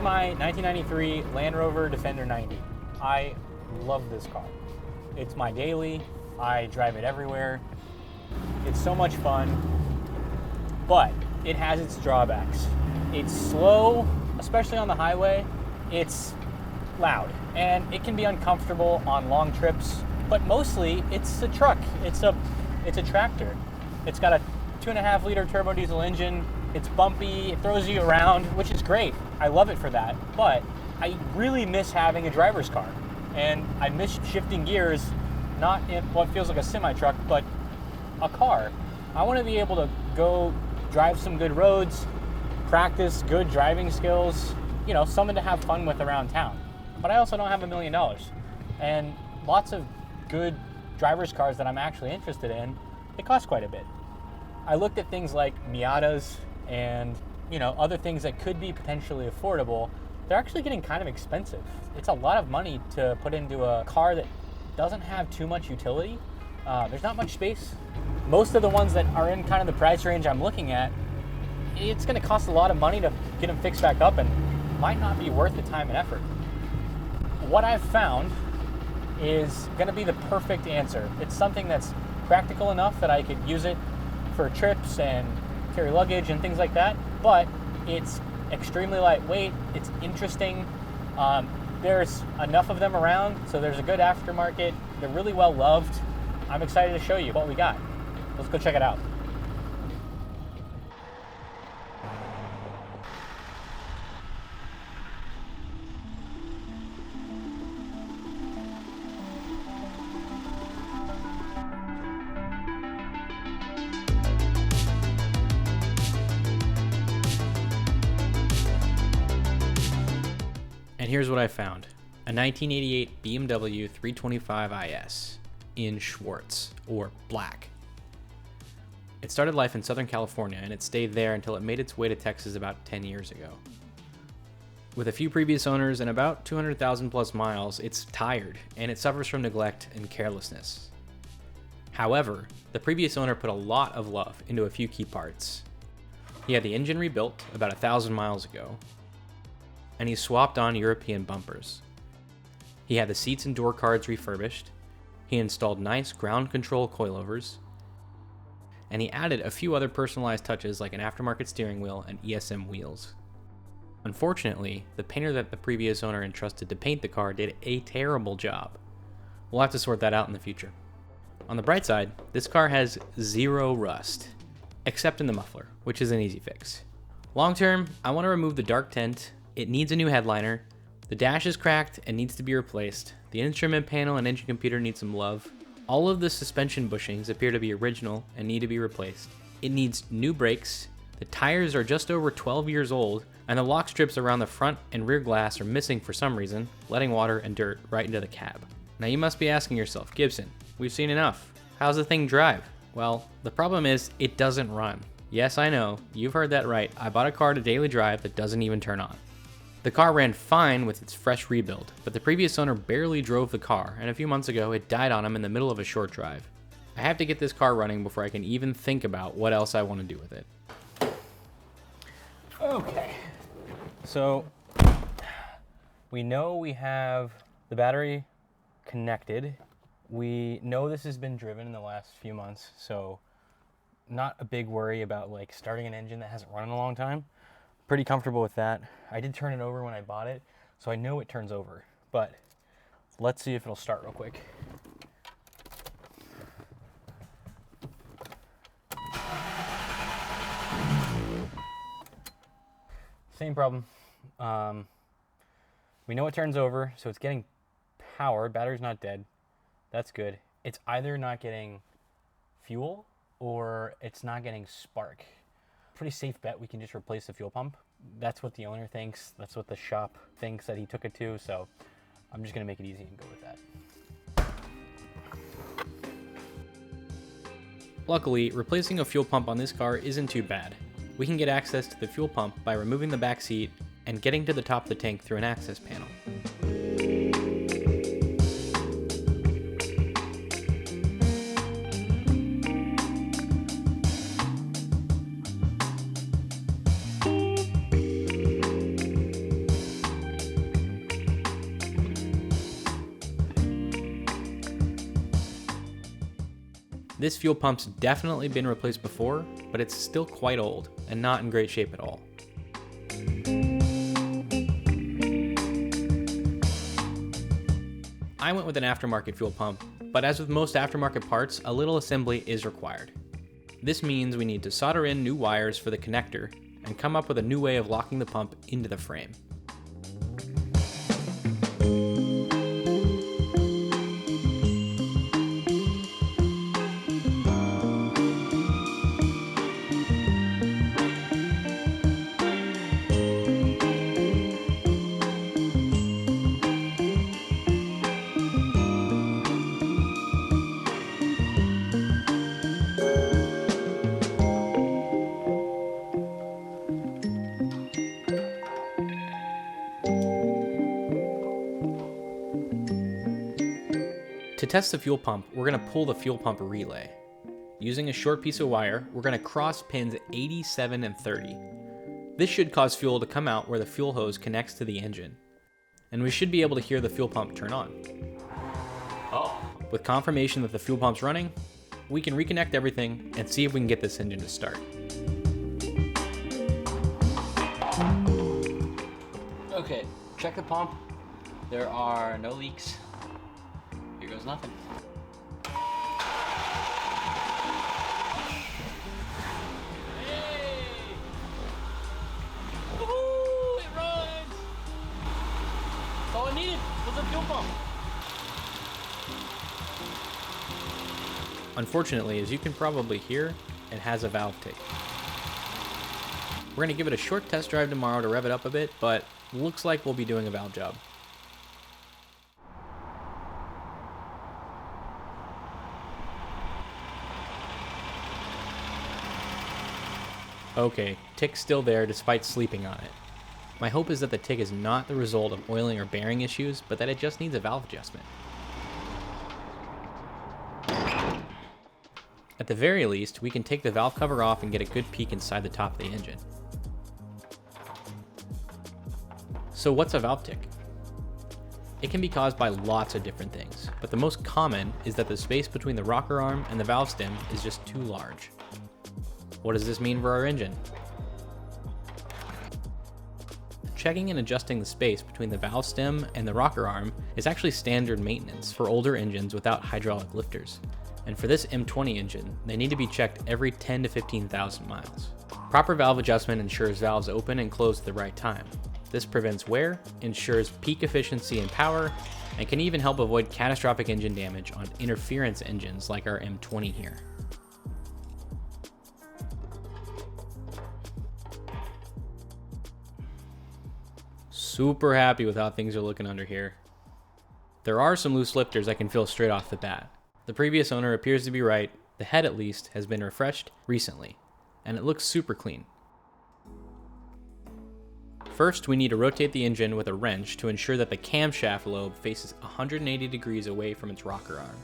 my 1993 Land Rover Defender 90. I love this car. It's my daily. I drive it everywhere. It's so much fun, but it has its drawbacks. It's slow, especially on the highway. It's loud, and it can be uncomfortable on long trips, but mostly it's a truck. It's a tractor. It's got a 2.5 liter turbo diesel engine. It's bumpy, it throws you around, which is great. I love it for that, but I really miss having a driver's car, and I miss shifting gears, not in what feels like a semi-truck, but a car. I want to be able to go drive some good roads, practice good driving skills, something to have fun with around town. But I also don't have $1 million, and lots of good driver's cars that I'm actually interested in, they cost quite a bit. I looked at things like Miatas and other things that could be potentially affordable. They're actually getting kind of expensive. It's a lot of money to put into a car that doesn't have too much utility. There's not much space. Most of the ones that are in kind of the price range I'm looking at, it's going to cost a lot of money to get them fixed back up and might not be worth the time and effort. What I've found is going to be the perfect answer. It's something that's practical enough that I could use it for trips and carry luggage and things like that, but it's extremely lightweight, it's interesting, there's enough of them around, so there's a good aftermarket, they're really well loved. I'm excited to show you what we got. Let's go check it out. And here's what I found. A 1988 BMW 325 IS in Schwartz, or black. It started life in Southern California, and it stayed there until it made its way to Texas about 10 years ago. With a few previous owners and about 200,000 plus miles, it's tired, and it suffers from neglect and carelessness. However, the previous owner put a lot of love into a few key parts. He had the engine rebuilt about 1,000 miles ago, and he swapped on European bumpers. He had the seats and door cards refurbished, he installed nice ground control coilovers, and he added a few other personalized touches like an aftermarket steering wheel and ESM wheels. Unfortunately, the painter that the previous owner entrusted to paint the car did a terrible job. We'll have to sort that out in the future. On the bright side, this car has zero rust, except in the muffler, which is an easy fix. Long term, I want to remove the dark tint. It needs a new headliner. The dash is cracked and needs to be replaced. The instrument panel and engine computer need some love. All of the suspension bushings appear to be original and need to be replaced. It needs new brakes. The tires are just over 12 years old, and the lock strips around the front and rear glass are missing for some reason, letting water and dirt right into the cab. Now you must be asking yourself, Gibson, we've seen enough. How's the thing drive? Well, the problem is it doesn't run. Yes, I know, you've heard that right. I bought a car to daily drive that doesn't even turn on. The car ran fine with its fresh rebuild, but the previous owner barely drove the car, and a few months ago it died on him in the middle of a short drive. I have to get this car running before I can even think about what else I want to do with it. Okay, so we know we have the battery connected. We know this has been driven in the last few months, so not a big worry about like starting an engine that hasn't run in a long time. Pretty comfortable with that. I did turn it over when I bought it, so I know it turns over, but let's see if it'll start real quick. Same problem. We know it turns over, so it's getting power. Battery's not dead. That's good. It's either not getting fuel or it's not getting spark. Pretty safe bet we can just replace the fuel pump. That's what the owner thinks. That's what the shop thinks that he took it to. So I'm just gonna make it easy and go with that. Luckily, replacing a fuel pump on this car isn't too bad. We can get access to the fuel pump by removing the back seat and getting to the top of the tank through an access panel. This fuel pump's definitely been replaced before, but it's still quite old and not in great shape at all. I went with an aftermarket fuel pump, but as with most aftermarket parts, a little assembly is required. This means we need to solder in new wires for the connector and come up with a new way of locking the pump into the frame. To test the fuel pump, we're going to pull the fuel pump relay. Using a short piece of wire, we're going to cross pins 87 and 30. This should cause fuel to come out where the fuel hose connects to the engine. And we should be able to hear the fuel pump turn on. With confirmation that the fuel pump's running, we can reconnect everything and see if we can get this engine to start. Okay, check the pump. There are no leaks. Here goes nothing. Hey! Woohoo! It runs! That's all I needed was a fuel pump. Unfortunately, as you can probably hear, it has a valve tick. We're going to give it a short test drive tomorrow to rev it up a bit, but looks like we'll be doing a valve job. Okay, tick's still there despite sleeping on it. My hope is that the tick is not the result of oiling or bearing issues, but that it just needs a valve adjustment. At the very least, we can take the valve cover off and get a good peek inside the top of the engine. So what's a valve tick? It can be caused by lots of different things, but the most common is that the space between the rocker arm and the valve stem is just too large. What does this mean for our engine? Checking and adjusting the space between the valve stem and the rocker arm is actually standard maintenance for older engines without hydraulic lifters. And for this M20 engine, they need to be checked every 10 to 15,000 miles. Proper valve adjustment ensures valves open and close at the right time. This prevents wear, ensures peak efficiency and power, and can even help avoid catastrophic engine damage on interference engines like our M20 here. Super happy with how things are looking under here. There are some loose lifters I can feel straight off the bat. The previous owner appears to be right. The head, at least, has been refreshed recently, and it looks super clean. First, we need to rotate the engine with a wrench to ensure that the camshaft lobe faces 180 degrees away from its rocker arm.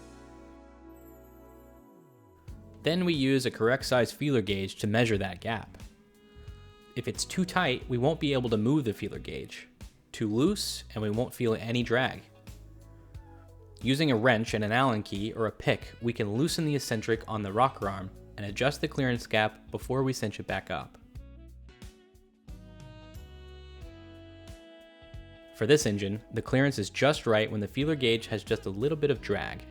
Then we use a correct size feeler gauge to measure that gap. If it's too tight, we won't be able to move the feeler gauge. Too loose, and we won't feel any drag. Using a wrench and an Allen key or a pick, we can loosen the eccentric on the rocker arm and adjust the clearance gap before we cinch it back up. For this engine, the clearance is just right when the feeler gauge has just a little bit of drag.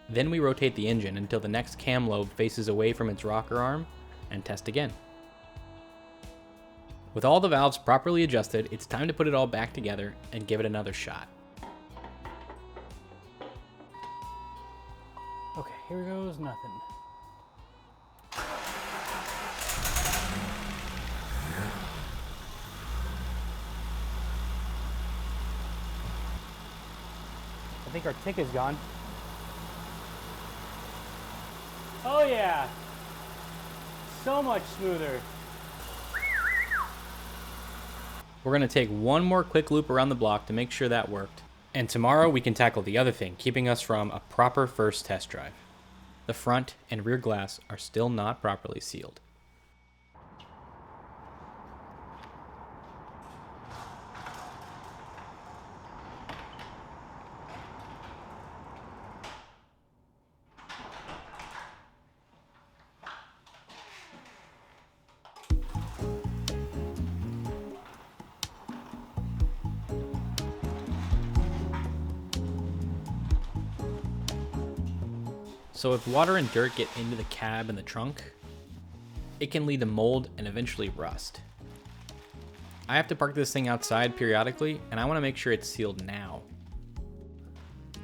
Then we rotate the engine until the next cam lobe faces away from its rocker arm and test again. With all the valves properly adjusted, it's time to put it all back together and give it another shot. Okay, here goes nothing. I think our tick is gone. Oh yeah! So much smoother. We're going to take one more quick loop around the block to make sure that worked. And tomorrow we can tackle the other thing keeping us from a proper first test drive. The front and rear glass are still not properly sealed. So if water and dirt get into the cab and the trunk, it can lead to mold and eventually rust. I have to park this thing outside periodically, and I want to make sure it's sealed now.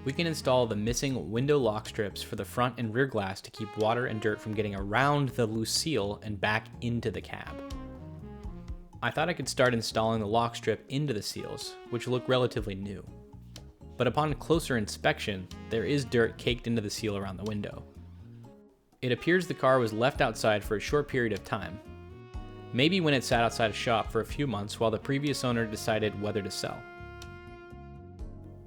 We can install the missing window lock strips for the front and rear glass to keep water and dirt from getting around the loose seal and back into the cab. I thought I could start installing the lock strip into the seals, which look relatively new. But upon closer inspection, there is dirt caked into the seal around the window. It appears the car was left outside for a short period of time, maybe when it sat outside a shop for a few months while the previous owner decided whether to sell.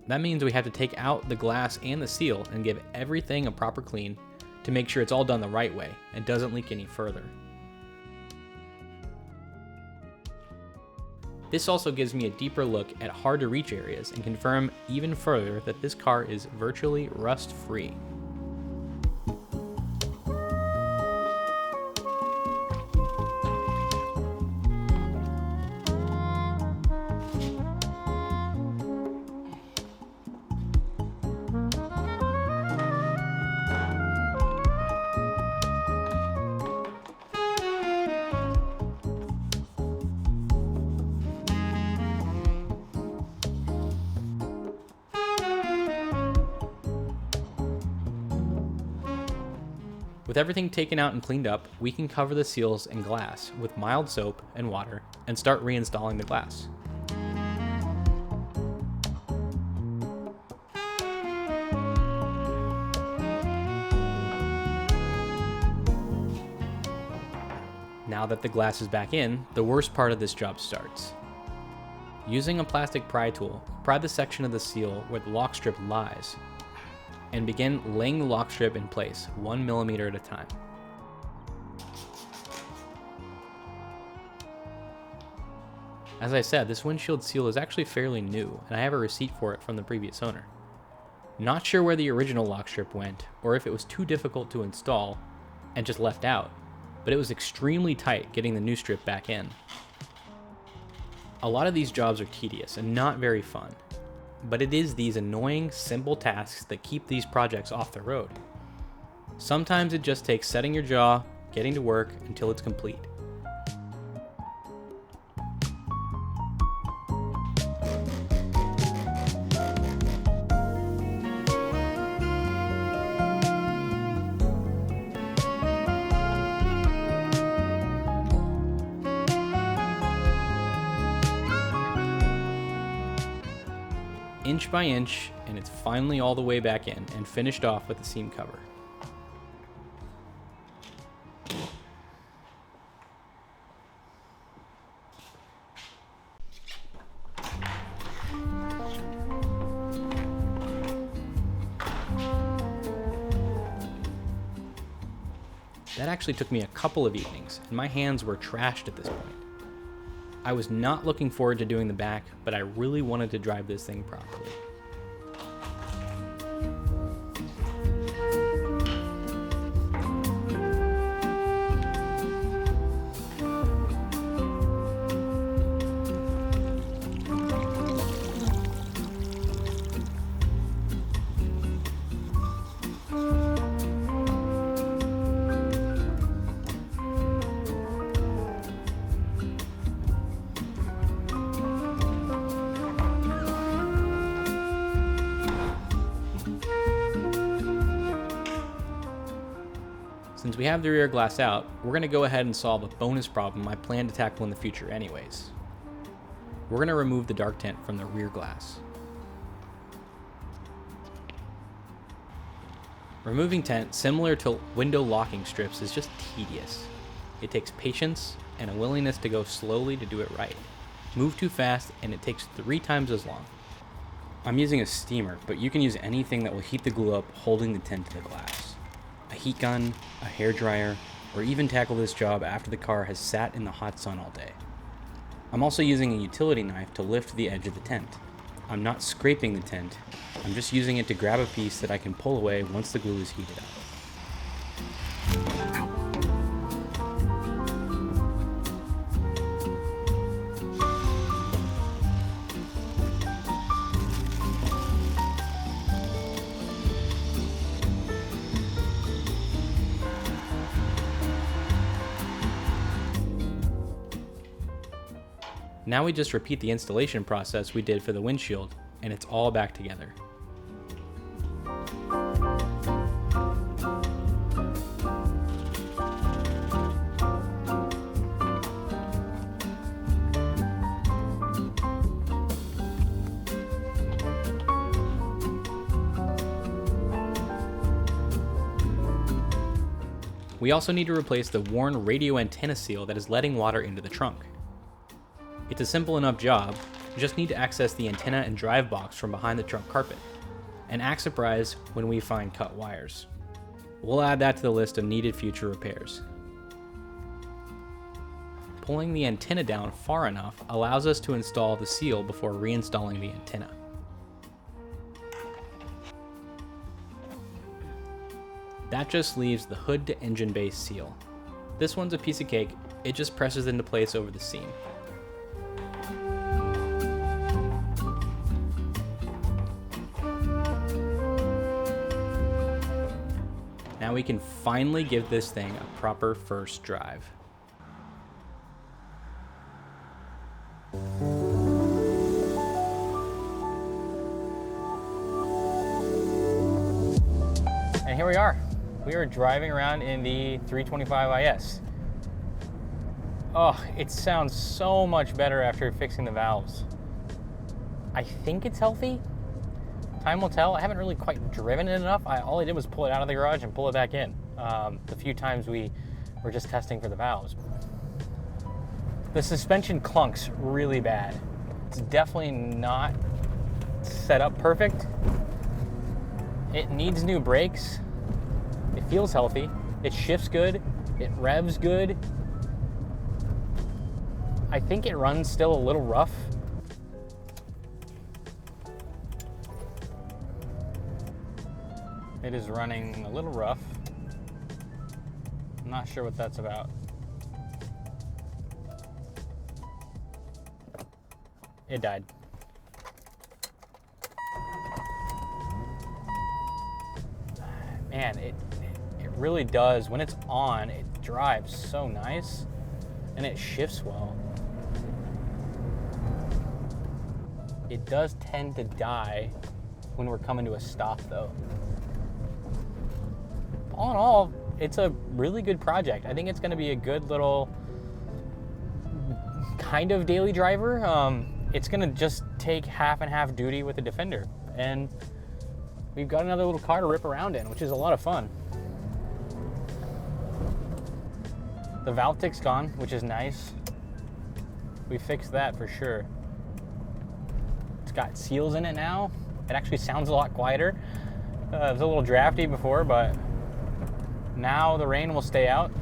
That means we have to take out the glass and the seal and give everything a proper clean to make sure it's all done the right way and doesn't leak any further. This also gives me a deeper look at hard to reach areas and confirm even further that this car is virtually rust free. With everything taken out and cleaned up, we can cover the seals and glass with mild soap and water and start reinstalling the glass. Now that the glass is back in, the worst part of this job starts. Using a plastic pry tool, pry the section of the seal where the lock strip lies, and begin laying the lock strip in place 1 millimeter at a time. As I said, this windshield seal is actually fairly new, and I have a receipt for it from the previous owner. Not sure where the original lock strip went, or if it was too difficult to install and just left out, but it was extremely tight getting the new strip back in. A lot of these jobs are tedious and not very fun, but it is these annoying, simple tasks that keep these projects off the road. Sometimes it just takes setting your jaw, getting to work until it's complete. Inch by inch, and it's finally all the way back in and finished off with the seam cover. That actually took me a couple of evenings, and my hands were trashed at this point. I was not looking forward to doing the back, but I really wanted to drive this thing properly. Since we have the rear glass out, we're going to go ahead and solve a bonus problem I plan to tackle in the future anyways. We're going to remove the dark tint from the rear glass. Removing tint, similar to window locking strips, is just tedious. It takes patience and a willingness to go slowly to do it right. Move too fast and it takes 3 times as long. I'm using a steamer, but you can use anything that will heat the glue up holding the tint to the glass. A heat gun, a hair dryer, or even tackle this job after the car has sat in the hot sun all day. I'm also using a utility knife to lift the edge of the tent. I'm not scraping the tent, I'm just using it to grab a piece that I can pull away once the glue is heated up. Now we just repeat the installation process we did for the windshield, and it's all back together. We also need to replace the worn radio antenna seal that is letting water into the trunk. It's a simple enough job, you just need to access the antenna and drive box from behind the trunk carpet, and act surprised when we find cut wires. We'll add that to the list of needed future repairs. Pulling the antenna down far enough allows us to install the seal before reinstalling the antenna. That just leaves the hood to engine base seal. This one's a piece of cake, it just presses into place over the seam. Now we can finally give this thing a proper first drive. And here we are. We are driving around in the 325 IS. Oh, it sounds so much better after fixing the valves. I think it's healthy. Time will tell. I haven't really quite driven it enough. All I did was pull it out of the garage and pull it back in. The few times we were just testing for the valves. The suspension clunks really bad. It's definitely not set up perfect. It needs new brakes. It feels healthy. It shifts good. It revs good. I think it runs still a little rough. It is running a little rough. I'm not sure what that's about. It died. Man, it really does. When it's on, it drives so nice and it shifts well. It does tend to die when we're coming to a stop though. All in all, it's a really good project. I think it's going to be a good little kind of daily driver. It's going to just take half and half duty with the Defender, and we've got another little car to rip around in, which is a lot of fun. The valve tick's gone, which is nice. We fixed that for sure. It's got seals in it now. It actually sounds a lot quieter. It was a little drafty before, but now the rain will stay out.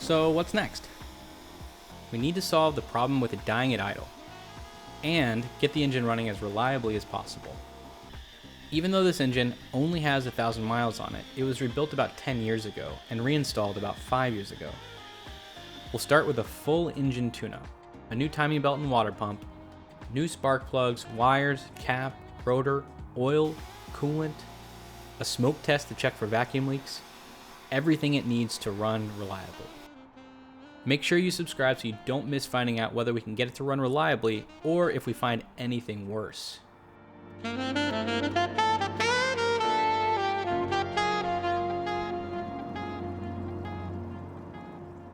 So what's next? We need to solve the problem with it dying at idle, and get the engine running as reliably as possible. Even though this engine only has 1,000 miles on it, it was rebuilt about 10 years ago and reinstalled about 5 years ago. We'll start with a full engine tune-up, a new timing belt and water pump, new spark plugs, wires, cap, rotor, oil, coolant, a smoke test to check for vacuum leaks, everything it needs to run reliably. Make sure you subscribe so you don't miss finding out whether we can get it to run reliably or if we find anything worse.